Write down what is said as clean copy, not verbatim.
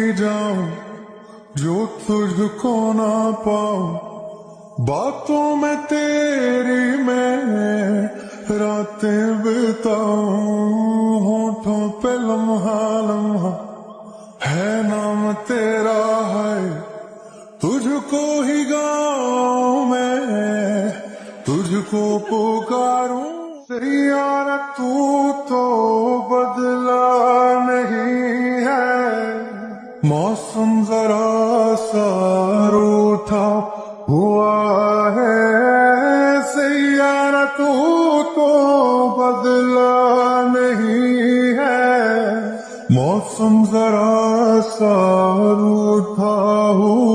ही जाऊं जो तुझको ना पाऊं। बातों में तेरी मैं रातें बिताऊं। होठों पे लम्हा लम्हा है नाम तेरा है, तुझको ही गाऊं मैं, तुझको पुकारूं। यार तू तो बदला नहीं है, मौसम जरा सा रूठा हुआ है। सैयारा तू तो बदला नहीं है, मौसम जरा सा रूठा हुआ